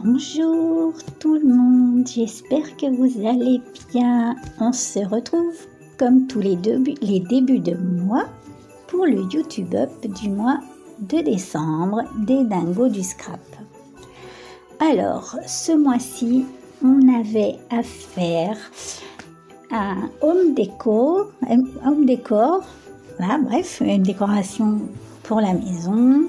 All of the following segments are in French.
Bonjour tout le monde, j'espère que vous allez bien. On se retrouve comme tous les débuts de mois pour le YouTube Up du mois de décembre des Dingos du Scrap. Alors, ce mois-ci, on avait à faire un home décor, voilà, bref, une décoration pour la maison.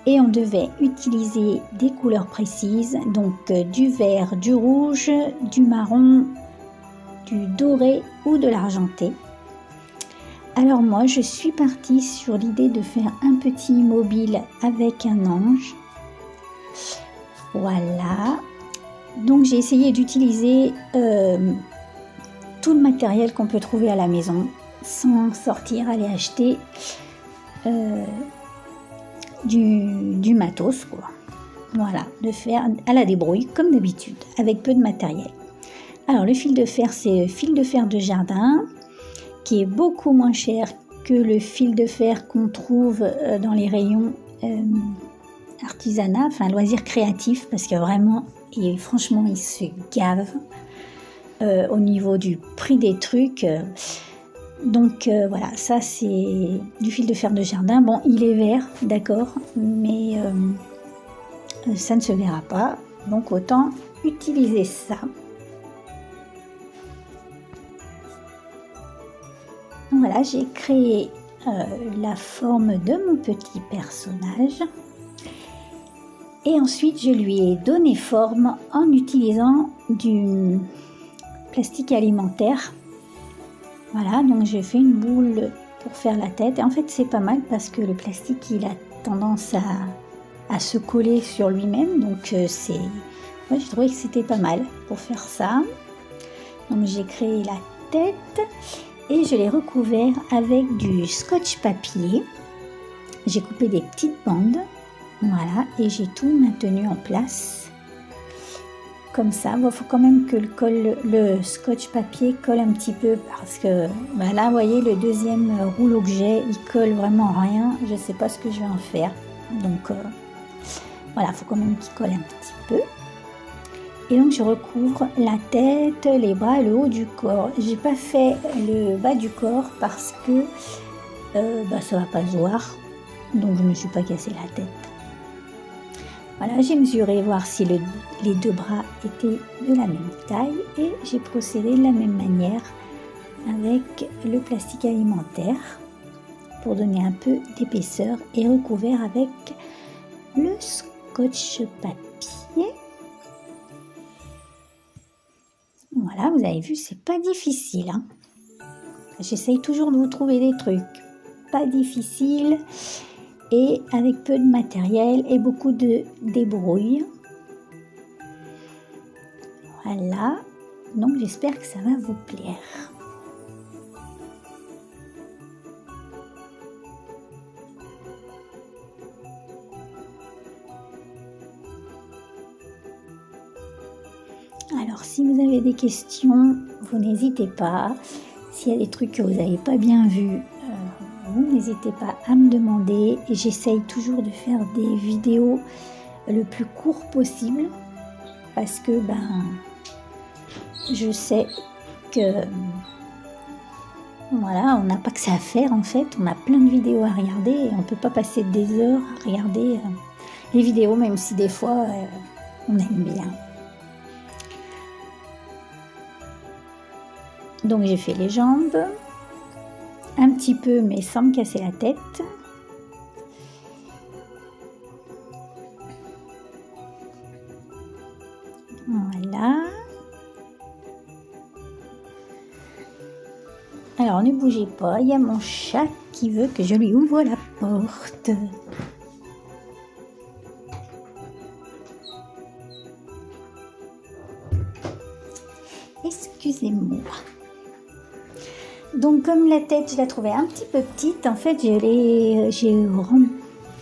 Et on devait utiliser des couleurs précises, donc du vert, du rouge, du marron, du doré ou de l'argenté. Alors moi, je suis partie sur l'idée de faire un petit mobile avec un ange. Voilà. Donc j'ai essayé d'utiliser tout le matériel qu'on peut trouver à la maison, sans sortir, aller acheter du matos, quoi. Voilà, de faire à la débrouille comme d'habitude, avec peu de matériel. Alors le fil de fer, c'est fil de fer de jardin, qui est beaucoup moins cher que le fil de fer qu'on trouve dans les rayons artisanat, enfin loisirs créatifs, parce que vraiment, et franchement, il se gave au niveau du prix des trucs. Donc voilà, ça c'est du fil de fer de jardin. Bon, il est vert, d'accord, mais ça ne se verra pas. Donc autant utiliser ça. Donc voilà, j'ai créé la forme de mon petit personnage. Et ensuite, je lui ai donné forme en utilisant du plastique alimentaire. Voilà, donc j'ai fait une boule pour faire la tête. Et en fait, c'est pas mal parce que le plastique, il a tendance à se coller sur lui-même. Donc, moi, j'ai trouvé que c'était pas mal pour faire ça. Donc, j'ai créé la tête et je l'ai recouvert avec du scotch papier. J'ai coupé des petites bandes. Voilà, et j'ai tout maintenu en place. Comme ça, il faut quand même que le scotch papier colle un petit peu parce que là, vous voyez, le deuxième rouleau que j'ai, il colle vraiment rien. Je ne sais pas ce que je vais en faire. Donc, voilà, il faut quand même qu'il colle un petit peu. Et donc, je recouvre la tête, les bras et le haut du corps. J'ai pas fait le bas du corps parce que ça va pas se voir. Donc, je me suis pas cassé la tête. Voilà, j'ai mesuré voir si les deux bras étaient de la même taille et j'ai procédé de la même manière avec le plastique alimentaire pour donner un peu d'épaisseur et recouvert avec le scotch papier. Voilà, vous avez vu, c'est pas difficile, hein. J'essaye toujours de vous trouver des trucs pas difficiles et avec peu de matériel et beaucoup de débrouille. Voilà, donc j'espère que ça va vous plaire. Alors si vous avez des questions, vous n'hésitez pas. S'il y a des trucs que vous n'avez pas bien vus, vous n'hésitez pas à me demander. Et j'essaye toujours de faire des vidéos le plus court possible parce que je sais que voilà, on n'a pas que ça à faire en fait. On a plein de vidéos à regarder et on ne peut pas passer des heures à regarder les vidéos, même si des fois on aime bien. Donc j'ai fait les jambes, un petit peu mais sans me casser la tête. Voilà. Alors ne bougez pas, il y a mon chat qui veut que je lui ouvre la porte. Excusez-moi. Donc comme la tête, je la trouvais un petit peu petite, en fait j'ai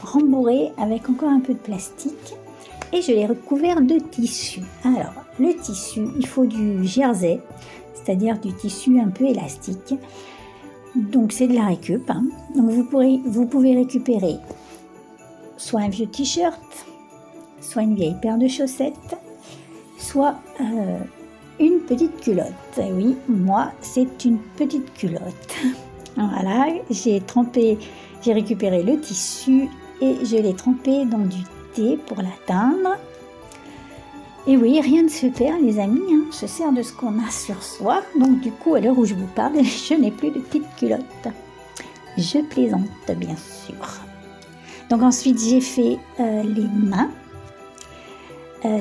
rembourré avec encore un peu de plastique et je l'ai recouvert de tissu. Alors le tissu, il faut du jersey, c'est-à-dire du tissu un peu élastique. Donc c'est de la récup, hein. Donc vous pouvez récupérer soit un vieux t-shirt, soit une vieille paire de chaussettes, soit une petite culotte. Et oui, moi, c'est une petite culotte. Voilà, j'ai récupéré le tissu et je l'ai trempé dans du thé pour la teindre. Et oui, rien ne se perd, les amis, hein. Je sers de ce qu'on a sur soi. Donc du coup, à l'heure où je vous parle, je n'ai plus de petite culotte. Je plaisante, bien sûr. Donc ensuite, j'ai fait les mains.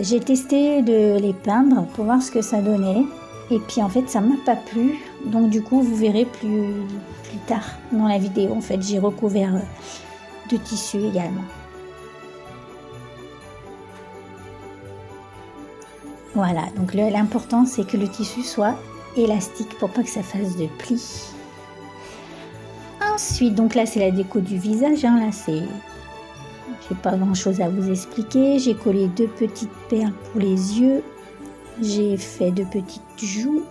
J'ai testé de les peindre pour voir ce que ça donnait. Et puis en fait, ça m'a pas plu. Donc du coup, vous verrez plus tard dans la vidéo. En fait, j'ai recouvert de tissu également. Voilà, donc l'important c'est que le tissu soit élastique pour pas que ça fasse de plis. Ensuite, donc là c'est la déco du visage, hein, là j'ai pas grand chose à vous expliquer. J'ai collé 2 petites perles pour les yeux, j'ai fait 2 petites joues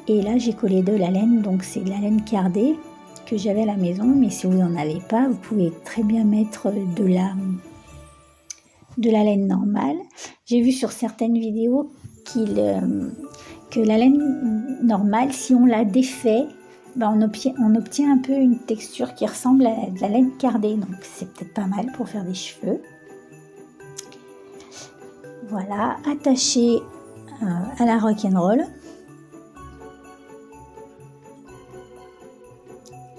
et là j'ai collé de la laine, donc c'est de la laine cardée que j'avais à la maison, mais si vous n'en avez pas, vous pouvez très bien mettre de la laine normale. J'ai vu sur certaines vidéos que la laine normale, si on la défait, on obtient un peu une texture qui ressemble à de la laine cardée. Donc c'est peut-être pas mal pour faire des cheveux. Voilà, attaché à la rock'n'roll.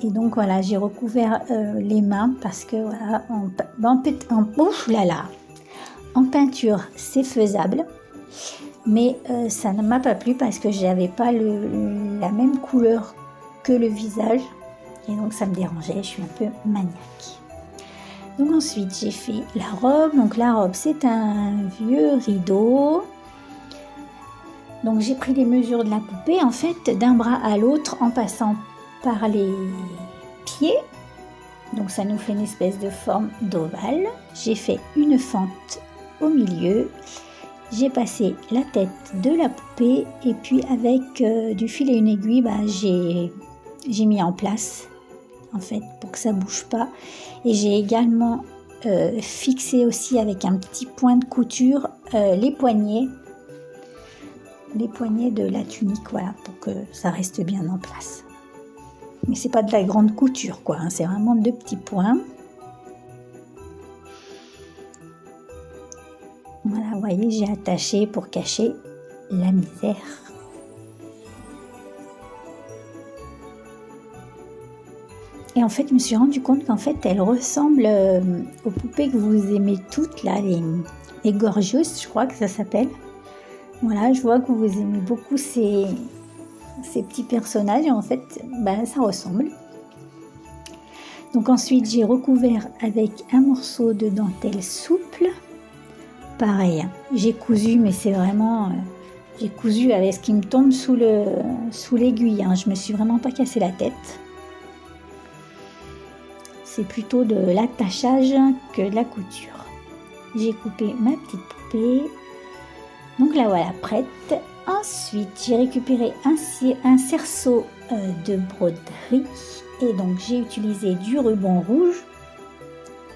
Et donc voilà, j'ai recouvert les mains parce que voilà, en peinture c'est faisable, mais ça ne m'a pas plu parce que j'avais pas la même couleur que le visage et donc ça me dérangeait, je suis un peu maniaque. Donc ensuite j'ai fait la robe. Donc la robe c'est un vieux rideau. Donc j'ai pris les mesures de la poupée en fait d'un bras à l'autre en passant par les pieds. Donc ça nous fait une espèce de forme d'ovale. J'ai fait une fente au milieu. J'ai passé la tête de la poupée et puis avec du fil et une aiguille, j'ai mis en place en fait pour que ça bouge pas. Et j'ai également fixé aussi avec un petit point de couture les poignets de la tunique, voilà, pour que ça reste bien en place. Mais c'est pas de la grande couture quoi, hein, c'est vraiment 2 petits points. Voilà, vous voyez, j'ai attaché pour cacher la misère. Et en fait, je me suis rendu compte qu'en fait, elle ressemble aux poupées que vous aimez toutes, là, les Gorgeous, je crois que ça s'appelle. Voilà, je vois que vous aimez beaucoup ces petits personnages et en fait, ça ressemble. Donc ensuite, j'ai recouvert avec un morceau de dentelle souple. Pareil, j'ai cousu, mais c'est vraiment... j'ai cousu avec ce qui me tombe sous l'aiguille. Hein. Je me suis vraiment pas cassé la tête. C'est plutôt de l'attachage que de la couture. J'ai coupé ma petite poupée. Donc la voilà prête. Ensuite, j'ai récupéré un cerceau de broderie. Et donc, j'ai utilisé du ruban rouge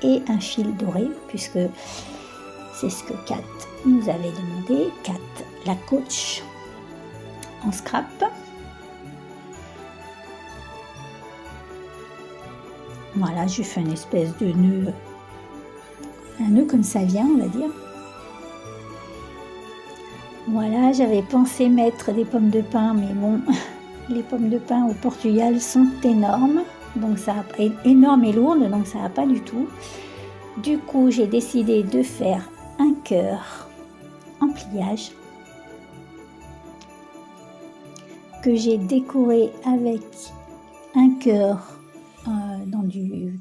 et un fil doré, puisque c'est ce que Kat nous avait demandé. Kat, la coach en scrap. Voilà, je fais une espèce de nœud. Un nœud comme ça vient, on va dire. Voilà, j'avais pensé mettre des pommes de pin, mais bon, les pommes de pin au Portugal sont énormes, donc ça énormes et lourdes, donc ça va pas du tout. Du coup, j'ai décidé de faire un cœur en pliage que j'ai décoré avec un cœur dans du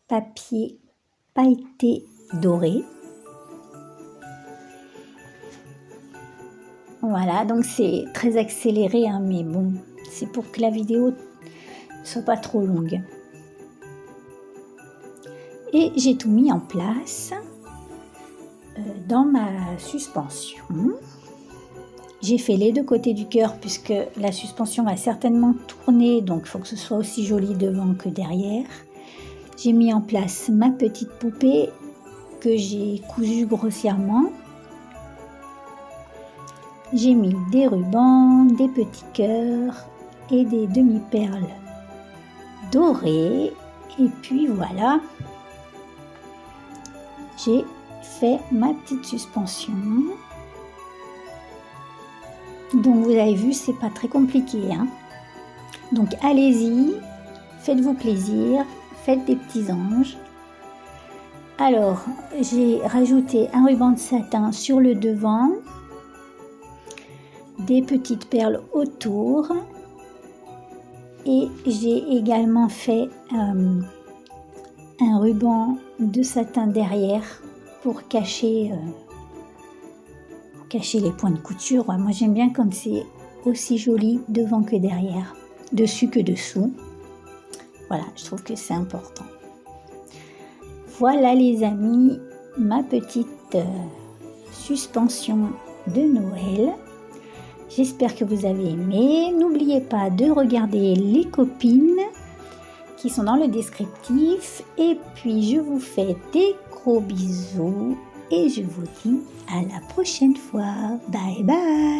papier pailleté doré. Voilà, donc c'est très accéléré, hein, mais bon, c'est pour que la vidéo ne soit pas trop longue. Et j'ai tout mis en place dans ma suspension. J'ai fait les 2 côtés du cœur puisque la suspension va certainement tourner, donc il faut que ce soit aussi joli devant que derrière. J'ai mis en place ma petite poupée que j'ai cousue grossièrement. J'ai mis des rubans, des petits cœurs et des demi-perles dorées. Et puis voilà, j'ai fait ma petite suspension. Donc vous avez vu, c'est pas très compliqué, hein. Donc allez-y, faites-vous plaisir, faites des petits anges. Alors, j'ai rajouté un ruban de satin sur le devant, des petites perles autour, et j'ai également fait un ruban de satin derrière pour cacher les points de couture. Moi j'aime bien quand c'est aussi joli devant que derrière, dessus que dessous. Voilà, je trouve que c'est important. Voilà les amis, ma petite suspension de Noël. J'espère que vous avez aimé. N'oubliez pas de regarder les copines qui sont dans le descriptif. Et puis je vous fais des gros bisous et je vous dis à la prochaine fois. Bye bye.